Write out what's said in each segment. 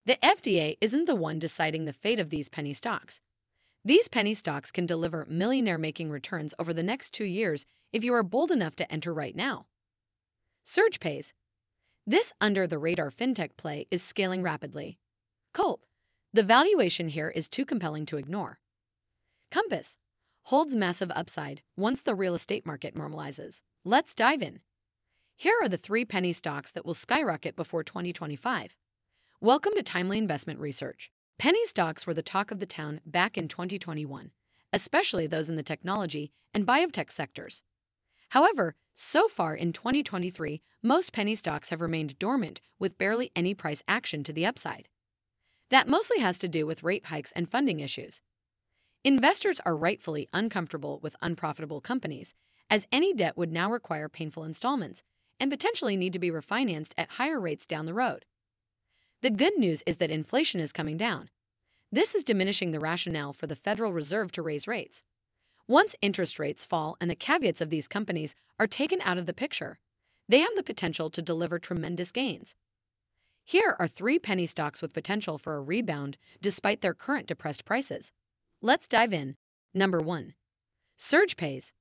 The FDA isn't the one deciding the fate of these penny stocks. These penny stocks can deliver millionaire-making returns over the next 2 years if you are bold enough to enter right now. Surgepay. This under-the-radar fintech play is scaling rapidly. Culp. The valuation here is too compelling to ignore. Compass. Holds massive upside once the real estate market normalizes. Let's dive in. Here are the 3 penny stocks that will skyrocket before 2025. Welcome to Timely Investment Research. Penny stocks were the talk of the town back in 2021, especially those in the technology and biotech sectors. However, so far in 2023, most penny stocks have remained dormant with barely any price action to the upside. That mostly has to do with rate hikes and funding issues. Investors are rightfully uncomfortable with unprofitable companies, as any debt would now require painful installments and potentially need to be refinanced at higher rates down the road. The good news is that inflation is coming down. This is diminishing the rationale for the Federal Reserve to raise rates. Once interest rates fall and the caveats of these companies are taken out of the picture, they have the potential to deliver tremendous gains. Here are 3 penny stocks with potential for a rebound despite their current depressed prices. Let's dive in. Number 1. Surgepay.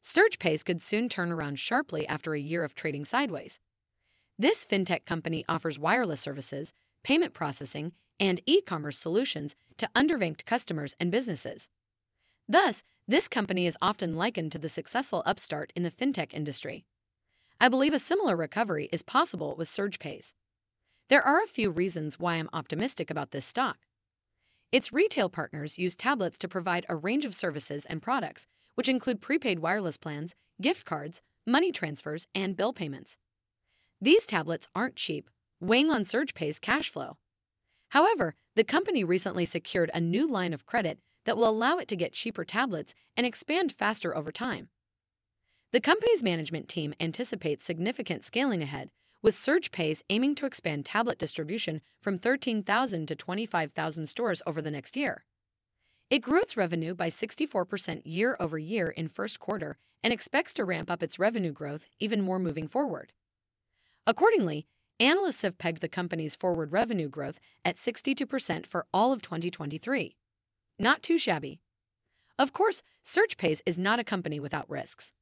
Surgepay could soon turn around sharply after a year of trading sideways. This fintech company offers wireless services, payment processing, and e-commerce solutions to underbanked customers and businesses. Thus, this company is often likened to the successful upstart in the fintech industry. I believe a similar recovery is possible with Surgepay. There are a few reasons why I'm optimistic about this stock. Its retail partners use tablets to provide a range of services and products, which include prepaid wireless plans, gift cards, money transfers, and bill payments. These tablets aren't cheap, weighing on Surgepay's cash flow. However, the company recently secured a new line of credit that will allow it to get cheaper tablets and expand faster over time. The company's management team anticipates significant scaling ahead, with Surgepay aiming to expand tablet distribution from 13,000 to 25,000 stores over the next year. It grew its revenue by 64% year over year in first quarter and expects to ramp up its revenue growth even more moving forward. Accordingly, analysts have pegged the company's forward revenue growth at 62% for all of 2023. Not too shabby. Of course, Surgepay is not a company without risks.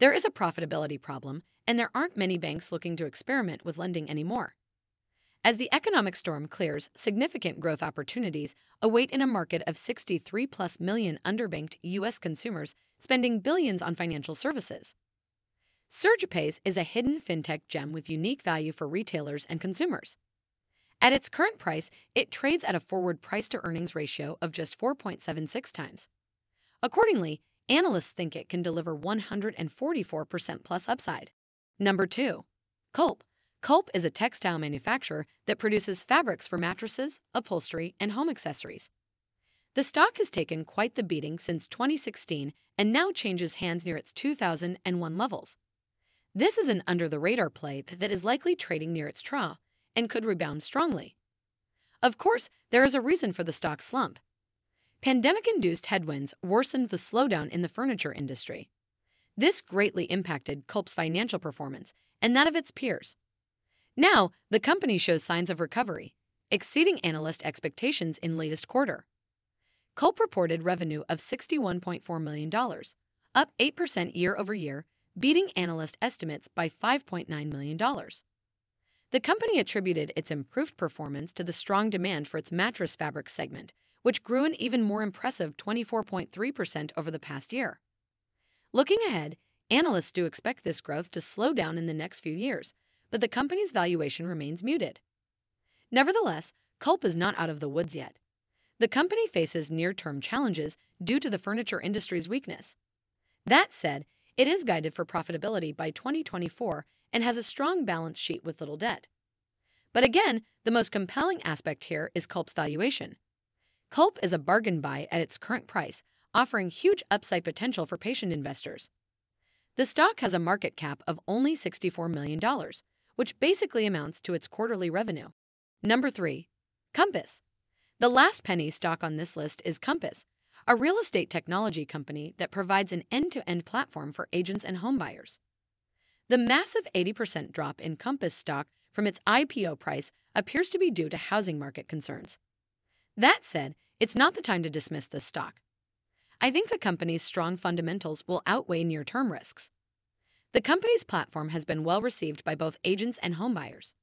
There is a profitability problem, and there aren't many banks looking to experiment with lending anymore. As the economic storm clears, significant growth opportunities await in a market of 63+ million underbanked U.S. consumers spending billions on financial services. Surgepay is a hidden fintech gem with unique value for retailers and consumers. At its current price, it trades at a forward price-to-earnings ratio of just 4.76 times. Accordingly, analysts think it can deliver 144% plus upside. Number 2. Culp. Culp is a textile manufacturer that produces fabrics for mattresses, upholstery, and home accessories. The stock has taken quite the beating since 2016 and now changes hands near its 2001 levels. This is an under-the-radar play that is likely trading near its trough and could rebound strongly. Of course, there is a reason for the stock's slump. Pandemic-induced headwinds worsened the slowdown in the furniture industry. This greatly impacted Culp's financial performance and that of its peers. Now, the company shows signs of recovery, exceeding analyst expectations in latest quarter. Culp reported revenue of $61.4 million, up 8% year over year, beating analyst estimates by $5.9 million. The company attributed its improved performance to the strong demand for its mattress fabric segment, which grew an even more impressive 24.3% over the past year. Looking ahead, analysts do expect this growth to slow down in the next few years, but the company's valuation remains muted. Nevertheless, Culp is not out of the woods yet. The company faces near-term challenges due to the furniture industry's weakness. That said, it is guided for profitability by 2024 and has a strong balance sheet with little debt. But again, the most compelling aspect here is Culp's valuation. Culp is a bargain buy at its current price, offering huge upside potential for patient investors. The stock has a market cap of only $64 million, which basically amounts to its quarterly revenue. Number 3. Compass. The last penny stock on this list is Compass, a real estate technology company that provides an end-to-end platform for agents and homebuyers. The massive 80% drop in Compass stock from its IPO price appears to be due to housing market concerns. That said, it's not the time to dismiss this stock. I think the company's strong fundamentals will outweigh near-term risks. The company's platform has been well received by both agents and homebuyers.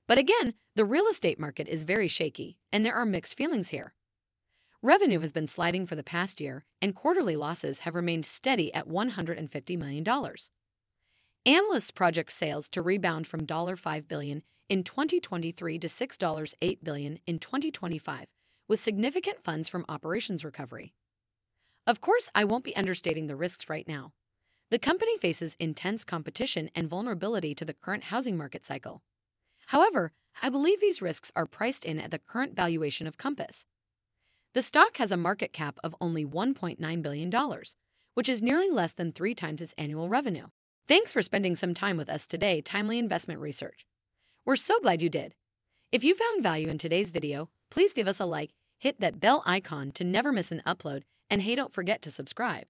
But again, the real estate market is very shaky, and there are mixed feelings here. Revenue has been sliding for the past year, and quarterly losses have remained steady at $150 million. Analysts project sales to rebound from $5 billion in 2023 to $6.8 billion in 2025, with significant funds from operations recovery. Of course, I won't be understating the risks right now. The company faces intense competition and vulnerability to the current housing market cycle. However, I believe these risks are priced in at the current valuation of Compass. The stock has a market cap of only $1.9 billion, which is nearly less than 3 times its annual revenue. Thanks for spending some time with us today, Timely Investment Research. We're so glad you did. If you found value in today's video, please give us a like, hit that bell icon to never miss an upload, and hey, don't forget to subscribe.